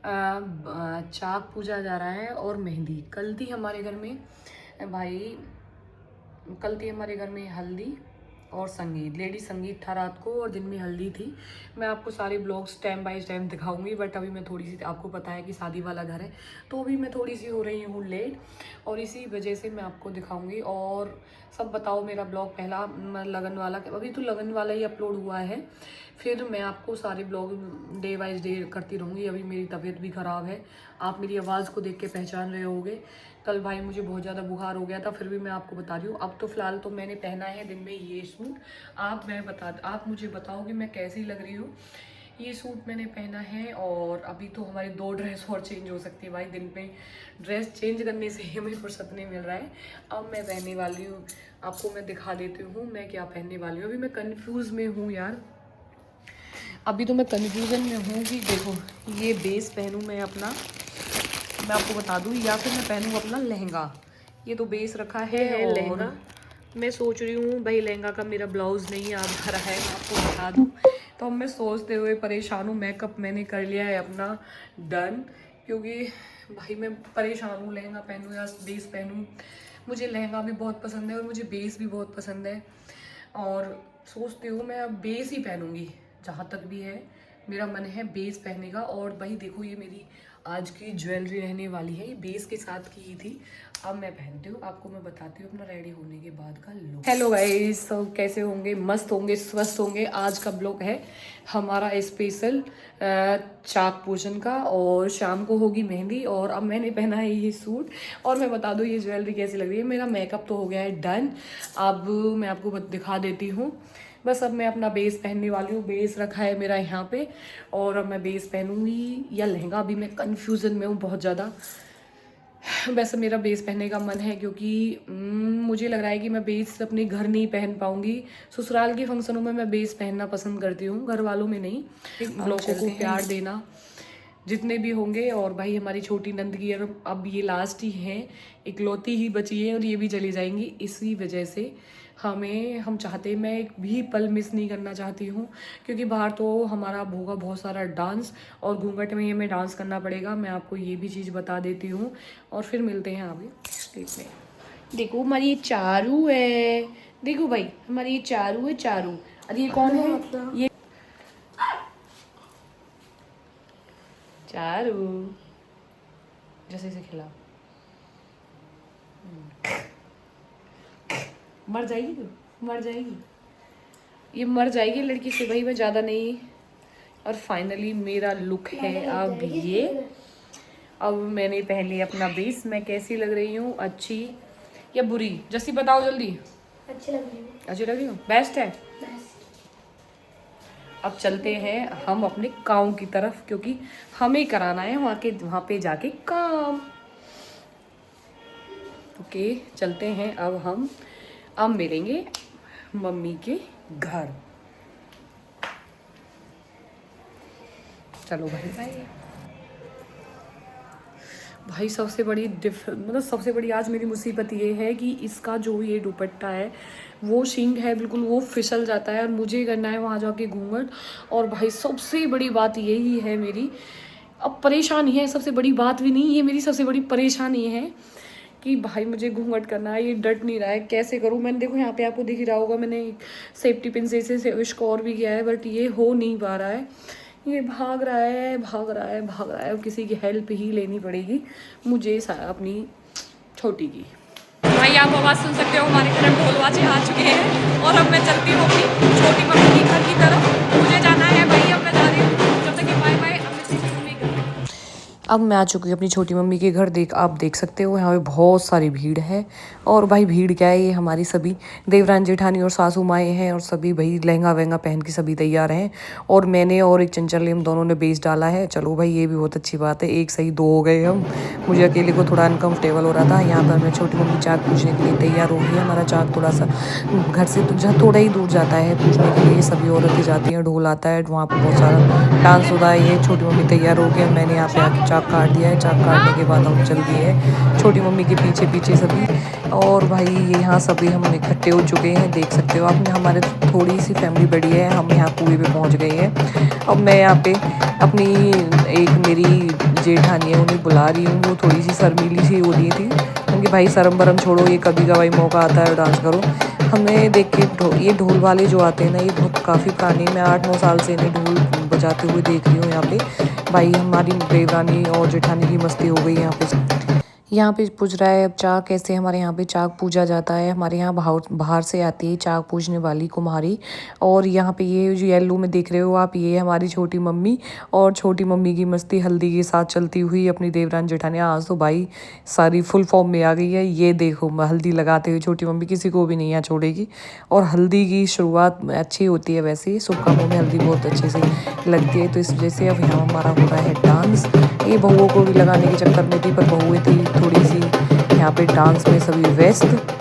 चाक पूजा जा रहा है और मेहंदी। कल थी हमारे घर में भाई, कल थी हमारे घर में हल्दी और संगीत, लेडी संगीत था रात को और दिन में हल्दी थी। मैं आपको सारे ब्लॉग्स टाइम बाय टाइम दिखाऊंगी, बट अभी मैं थोड़ी सी, आपको पता है कि शादी वाला घर है तो अभी मैं थोड़ी सी हो रही हूँ लेट, और इसी वजह से मैं आपको दिखाऊंगी। और सब बताओ, मेरा ब्लॉग पहला लगन वाला, अभी तो लगन वाला ही अपलोड हुआ है, फिर मैं आपको सारे ब्लॉग डे वाइज डे करती रहूँगी। अभी मेरी तबीयत भी ख़राब है, आप मेरी आवाज़ को देख के पहचान रहे होगे। कल भाई मुझे बहुत ज़्यादा बुखार हो गया था, फिर भी मैं आपको बता रही हूँ। अब तो फ़िलहाल तो मैंने पहना है दिन में ये सूट। आप मुझे बताओ कि मैं कैसी लग रही हूँ। ये सूट मैंने पहना है, और अभी तो हमारी 2 ड्रेस और चेंज हो सकती है भाई। दिन में ड्रेस चेंज करने से हमें फुर्सत नहीं मिल रहा है। अब मैं पहनने वाली हूँ, आपको मैं दिखा देती हूँ मैं क्या पहनने वाली हूँ। अभी मैं कन्फ्यूज़ में हूँ यार, अभी तो मैं कन्फ्यूज़न में हूँ कि देखो, ये बेस पहनूँ मैं अपना, मैं आपको बता दूँ, या फिर मैं पहनूँ अपना लहंगा। ये तो बेस रखा है लहंगा। मैं सोच रही हूँ भाई, लहंगा का मेरा ब्लाउज़ नहीं आ रहा है, मैं आपको बता दूँ। तो मैं सोचते हुए परेशान हूँ। मेकअप मैंने कर लिया है अपना डन, क्योंकि भाई मैं परेशान हूँ, लहंगा पहनूँ या बेस पहनूँ। मुझे लहंगा भी बहुत पसंद है और मुझे बेस भी बहुत पसंद है, और सोचती हूँ मैं अब बेस ही पहनूँगी। जहाँ तक भी है मेरा मन है बेस पहनने का। और भाई देखो, ये मेरी आज की ज्वेलरी रहने वाली है, ये बेस के साथ की ही थी। अब मैं पहनती हूँ, आपको मैं बताती हूँ अपना रेडी होने के बाद का लुक। हेलो गाइस, सब कैसे होंगे? मस्त होंगे, स्वस्थ होंगे। आज का ब्लॉग है हमारा स्पेशल चाक पूजन का, और शाम को होगी मेहंदी। और अब मैंने पहना है ये सूट, और मैं बता दूँ ये ज्वेलरी कैसी लग रही है। मेरा मेकअप तो हो गया है डन, अब मैं आपको दिखा देती हूँ। बस अब मैं अपना बेस पहनने वाली हूँ। बेस रखा है मेरा यहाँ पे, और अब मैं बेस पहनूंगी या लहंगा, अभी मैं कन्फ्यूज़न में हूँ बहुत ज़्यादा। वैसे मेरा बेस पहनने का मन है, क्योंकि मुझे लग रहा है कि मैं बेस अपने घर नहीं पहन पाऊँगी। ससुराल के फंक्शनों में मैं बेस पहनना पसंद करती हूँ, घर वालों में नहीं। लोगों को प्यार देना जितने भी होंगे। और भाई हमारी छोटी नंद की अब ये लास्ट ही है, इकलौती ही बची है, और ये भी चली जाएंगी। इसी वजह से हम चाहते, मैं एक भी पल मिस नहीं करना चाहती हूँ, क्योंकि बाहर तो हमारा होगा बहुत सारा डांस, और घूंघट में हमें डांस करना पड़ेगा। मैं आपको ये भी चीज़ बता देती हूँ, और फिर मिलते हैं आगे स्टेज में। देखो हमारी ये चारू है, देखो भाई हमारी ये चारू है, चारू। अरे ये कौन है? ये चारू, जैसे इसे खिलाओ। मर जाएगी तू, मर जाएगी, ये मर जाएगी लड़की से भाई, मैं ज़्यादा नहीं। और फाइनली मेरा लुक है अब ये। अब मैंने पहन लिया अपना बेस। मैं कैसी लग रही हूँ, अच्छी या बुरी? जैसी बताओ जल्दी। अच्छी लग रही है। अच्छी लग रही हूँ, बेस्ट है। अब चलते हैं हम अपने गाँव की तरफ, क्योंकि हमें कराना है वहाँ पे जाके काम। ओके चलते हैं अब हम। अब मिलेंगे मम्मी के घर। चलो भाई भाई। भाई सबसे बड़ी सबसे बड़ी आज मेरी मुसीबत ये है कि इसका जो ये दुपट्टा है वो शिंग है बिल्कुल, वो फिसल जाता है, और मुझे करना है वहाँ जाके घूंघट। और भाई सबसे बड़ी बात यही है मेरी, अब परेशानी है, सबसे बड़ी बात भी नहीं, ये मेरी सबसे बड़ी परेशानी है कि भाई मुझे घूंघट करना है, ये डट नहीं रहा है, कैसे करूँ। मैंने देखो यहाँ पे आपको दिख ही रहा होगा, मैंने सेफ्टी पिन से स्कोर भी किया है, बट ये हो नहीं पा रहा है। ये भाग रहा है, भाग रहा है, भाग रहा है। किसी की हेल्प ही लेनी पड़ेगी मुझे अपनी छोटी की। भाई आप आवाज़ सुन सकते हो, हमारे घर ढोल बाजे आ चुके हैं, और अब मैं चलती हूँ अपनी छोटी मम्मी के घर की तरफ। मुझे जाना है भाई, अब मैं जा रही हूँ। जब तक कि बाय बाय। अब मैं आ चुकी हूँ अपनी छोटी मम्मी के घर। आप देख सकते हो यहाँ पे बहुत सारी भीड़ है, और भाई भीड़ क्या है, ये हमारी सभी देवरान जेठानी और सासू माएँ हैं, और सभी भाई लहंगा वहंगा पहन के सभी तैयार हैं। और मैंने और एक चंचल हम दोनों ने बेस डाला है। चलो भाई ये भी बहुत अच्छी बात है, एक सही दो हो गए हम। मुझे अकेले को थोड़ा अनकम्फर्टेबल हो रहा था। यहाँ पर मैं छोटी मम्मी चाक पूछने के लिए तैयार हो गई है। हमारा चाक थोड़ा सा घर से थोड़ा ही दूर जाता है पूछने के लिए, सभी औरतें जाती हैं, ढोल आता है, वहाँ पर बहुत सारा डांस होता है। ये छोटी मम्मी तैयार हो गई, मैंने यहाँ पे आके चाक काट दिया है। चाक काटने के बाद हम चल दिए हैं छोटी मम्मी के पीछे पीछे सभी। और भाई ये यहाँ सभी हम इकट्ठे हो चुके हैं, देख सकते हो आप। हमारे थोड़ी सी फैमिली बड़ी है, हम यहाँ कुएं पे पहुँच गए हैं। अब मैं यहाँ पे अपनी एक मेरी जेठानी है, उन्हें बुला रही हूँ। वो थोड़ी सी शर्मीली सी हो रही थी, क्योंकि भाई शर्म बरम छोड़ो, ये कभी कभाई मौका आता है डांस करो। हमें देख के ये ढोल वाले जो आते हैं ना, ये बहुत काफ़ी पुराने, मैं 8-9 साल से इन्हें ढोल बजाते हुए देख रही हूँ यहाँ पे। भाई हमारी देवरानी और जेठानी की मस्ती हो गई यहाँ पे। यहाँ पे पूछ रहा है अब चाक कैसे, हमारे यहाँ पे चाक पूजा जाता है। हमारे यहाँ बाहर से आती है चाक पूजने वाली कुम्हारी। और यहाँ पे ये जो येलो में देख रहे हो आप, ये हमारी छोटी मम्मी। और छोटी मम्मी की मस्ती हल्दी के साथ चलती हुई अपनी देवरान जेठानी। आज तो भाई सारी फुल फॉर्म में आ गई है। ये देखो हल्दी लगाते हुए छोटी मम्मी, किसी को भी नहीं यहाँ छोड़ेगी। और हल्दी की शुरुआत अच्छी होती है, वैसे शुभ कामों में हल्दी बहुत अच्छे से लगती है। तो इस वजह से अब यहाँ हमारा हो रहा है डांस। ये बहुओं को भी लगाने के चक्कर में थी, पर बहुएं थी थोड़ी सी यहाँ पे डांस में सभी व्यस्त।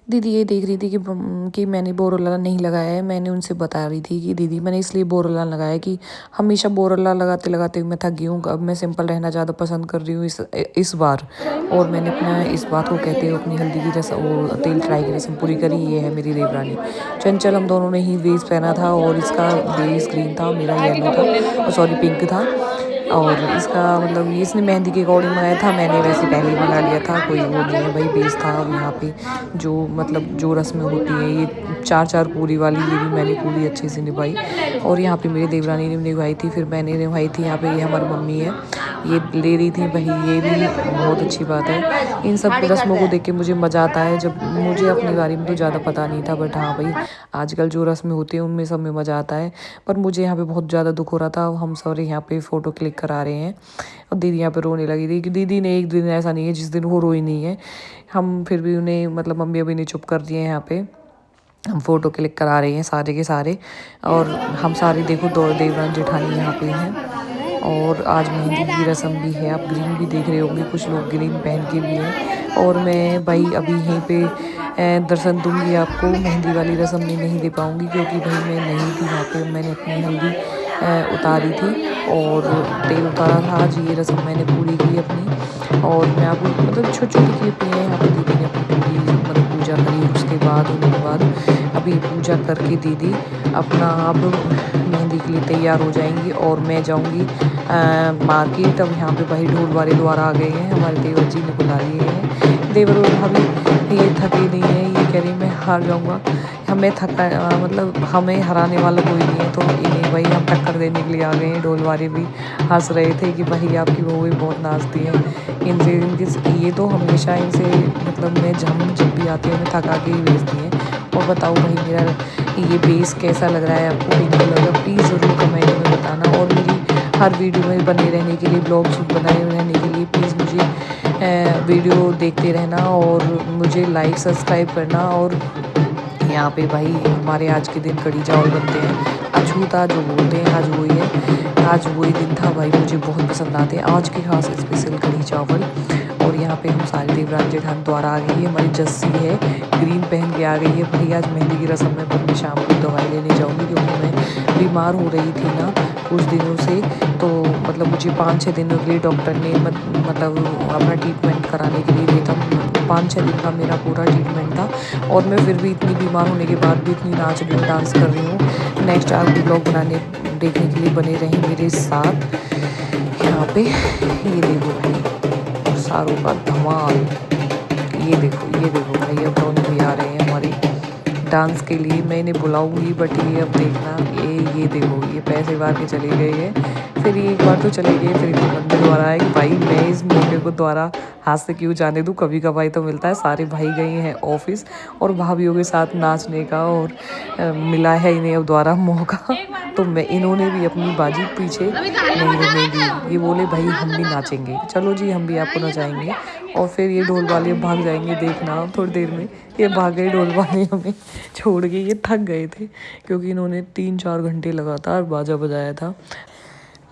दीदी ये देख रही थी कि मैंने बोरोला नहीं लगाया है। मैंने उनसे बता रही थी कि दीदी मैंने इसलिए बोरोला लगाया कि हमेशा बोरोला लगाते लगाते मैं थक गई हूँ, अब मैं सिंपल रहना ज़्यादा पसंद कर रही हूँ इस बार। और मैंने अपना इस बात को कहते हुए अपनी हल्दी की रस्म, वो तेल ट्राई की रस्म पूरी करी। ये है मेरी देवरानी चंचल। हम दोनों ने ही वेज पहना था, और इसका बेस ग्रीन था, मेरा येलो था, सॉरी पिंक था। और इसका मतलब ये इसने मेहंदी के अकॉर्डिंग बनाया था, मैंने वैसे पहले ही बना लिया था, कोई वो नहीं है भाई। बेस था अब यहाँ पे जो मतलब जो रस्में होती हैं, ये 4-4 पूरी वाली, ये भी मैंने पूरी अच्छे से निभाई। और यहाँ पे मेरी देवरानी ने निभाई थी, फिर मैंने निभाई थी। यहाँ पे ये हमारी मम्मी है, ये ले रही थी भाई, ये भी बहुत अच्छी बात है। इन सब रस्मों को देख के मुझे मज़ा आता है। जब मुझे अपने बारे में तो ज़्यादा पता नहीं था, बट हाँ भाई आजकल जो रस्में होती हैं उनमें सब में मज़ा आता है। पर मुझे यहाँ पे बहुत ज़्यादा दुख हो रहा था। हम सारे यहाँ पे फ़ोटो क्लिक करा रहे हैं, और दीदी यहाँ पे रोने लगी थी। कि दीदी ने एक दिन ऐसा नहीं है जिस दिन वो रोई नहीं है। हम फिर भी उन्हें मतलब मम्मी अभी ने चुप कर दिए हैं। यहाँ पे हम फ़ोटो क्लिक करा रहे हैं सारे के सारे। और हम सारे देखो दो देवरान जेठानी यहाँ पे हैं। और आज मेहंदी की रस्म भी है। आप ग्रीन भी देख रहे होंगे, कुछ लोग ग्रीन पहन के भी हैं। और मैं भाई अभी यहीं पे दर्शन दूंगी आपको। मेहंदी वाली रस्म में नहीं दे पाऊंगी क्योंकि भाई मैं नहीं थी वहाँ पे। मैंने अपनी हल्दी उतारी थी और तेल उतारा था। आज ये रस्म मैंने पूरी की अपनी। और मैं आपको मतलब छोटी छोटी क्लिप है। यहाँ पे दीदी ने अपनी पूरी मतलब पूजा करी। उसके बाद होने के बाद अभी पूजा करके दीदी अपना अब मेहंदी के लिए तैयार हो जाएंगी और मैं जाऊंगी मार्केट। अब यहाँ पे भाई ढोल वाले द्वारा आ गए हैं, हमारे देवर जी ने बुला लिए हैं। देवर और भाभी ये थके नहीं है, ये कह रही मैं हार जाऊंगा। हमें मतलब हमें हराने वाला कोई नहीं है, तो इन्हें भाई हम टक्कर देने के लिए आ गए हैं। ढोल वाले भी हंस रहे थे कि भाई आपकी बहू भी बहुत नाचती है। इनसे ये तो हमेशा इनसे मतलब मैं जब भी आती हूँ हमें थका के ही भेजती हैं। और बताओ भाई मेरा ये बेस कैसा लग रहा है आपको, पिंक कलर का, प्लीज़ ज़रूर कमेंट में बताना। और मेरी हर वीडियो में बने रहने के लिए, ब्लॉग्स बनाए रहने के लिए प्लीज़ मुझे वीडियो देखते रहना और मुझे लाइक सब्सक्राइब करना। और यहाँ पे भाई हमारे आज के दिन कढ़ी चावल बनते हैं। अछूता जो बोलते हैं आज वही है। आज वही दिन था भाई, मुझे बहुत पसंद आते हैं आज के खास स्पेशल कढ़ी चावल। और यहाँ पे हम सारे देवराज जेठान द्वारा आ गई है। हमारी जस्सी है ग्रीन पहन के आ गई है। भाई आज मेहंदी की रस्म में, पर मैं शाम को दवाई लेने जाऊँगी क्योंकि मैं बीमार हो रही थी ना कुछ दिनों से। तो मतलब मुझे 5-6 दिनों के लिए डॉक्टर ने मतलब अपना ट्रीटमेंट कराने के लिए दिया था। 5-6 दिन का मेरा पूरा ट्रीटमेंट था और मैं फिर भी इतनी बीमार होने के बाद भी इतनी नाच रही हूँ, डांस कर रही हूँ। नेक्स्ट आप ब्लॉग बनाने देखने के लिए बने रहें मेरे साथ। यहाँ पे ये देखो भाई सारों का धमाल, ये देखो भाई अब टोनी भी आ रहे हैं हमारी डांस के लिए। मैं इन्हें बुलाऊंगी बट ये अब देखना, ये देखो ये पैसे मार के चले गए हैं। फिर ये एक बार तो चले गए, फिर ये मंदिर द्वारा आए। भाई मैं इस मौके को द्वारा हाथ से क्यों जाने दूँ, कभी कभाई तो मिलता है। सारे भाई गए हैं ऑफिस और भाभीयों के साथ नाचने का और मिला है इन्हें अब द्वारा मौका। तो मैं इन्होंने भी अपनी बाजी पीछे नहीं रहने दी। ये बोले भाई हम भी नाचेंगे, चलो जी हम भी आपको नचाएंगे। और फिर ये ढोल वाले भाग जाएंगे, देखना थोड़ी देर में ये भाग गए ढोल वाले हमें छोड़ के। ये थक गए थे क्योंकि इन्होंने 3-4 घंटे लगातार बाजा बजाया था।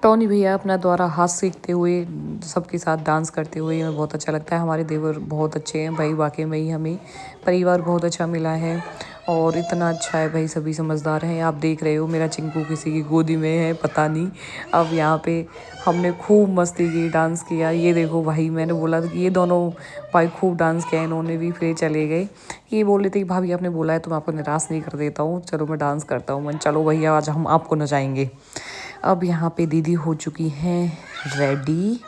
टोनी भैया अपना द्वारा हाथ सीखते हुए सबके साथ डांस करते हुए हमें बहुत अच्छा लगता है। हमारे देवर बहुत अच्छे हैं भाई, वाकई में ही हमें परिवार बहुत अच्छा मिला है और इतना अच्छा है भाई, सभी समझदार हैं। आप देख रहे हो मेरा चिंकू किसी की गोदी में है पता नहीं। अब यहाँ पे हमने खूब मस्ती की, डांस किया। ये देखो भाई मैंने बोला था कि ये दोनों भाई खूब डांस किया, इन्होंने भी फिर चले गए। ये बोल रहे थे कि भाभी आपने बोला है तो मैं आपको निराश नहीं कर देता हूँ, चलो मैं डांस करता हूँ। मैं चलो भैया आज हम आपको नचाएंगे। अब यहाँ पे दीदी हो चुकी हैं रेडी,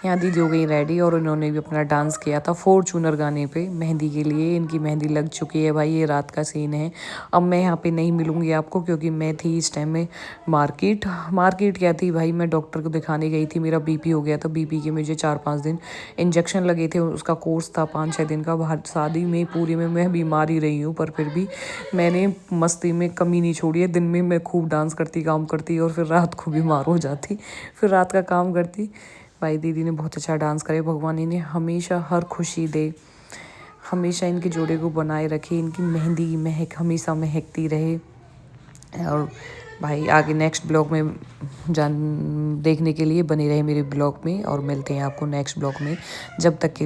यहाँ दीदी हो गई रेडी और इन्होंने भी अपना डांस किया था फॉर्च्यूनर गाने पे मेहंदी के लिए। इनकी मेहंदी लग चुकी है भाई, ये रात का सीन है। अब मैं यहाँ पे नहीं मिलूँगी आपको क्योंकि मैं थी इस टाइम में मार्केट क्या थी भाई, मैं डॉक्टर को दिखाने गई थी। मेरा बीपी हो गया था, बीपी के मुझे 4-5 दिन इंजेक्शन लगे थे, उसका कोर्स था 5-6 दिन का। बाहर शादी में पूरी में मैं बीमार ही रही हूँ, पर फिर भी मैंने मस्ती में कमी नहीं छोड़ी है। दिन में मैं खूब डांस करती, काम करती और फिर रात को बीमार हो जाती, फिर रात का काम करती। भाई दीदी ने बहुत अच्छा डांस करे, भगवान इन्हें हमेशा हर खुशी दे, हमेशा इनके जोड़े को बनाए रखे, इनकी मेहंदी की महक हमेशा महकती रहे। और भाई आगे नेक्स्ट ब्लॉग में देखने के लिए बने रहे मेरे ब्लॉग में और मिलते हैं आपको नेक्स्ट ब्लॉग में। जब तक के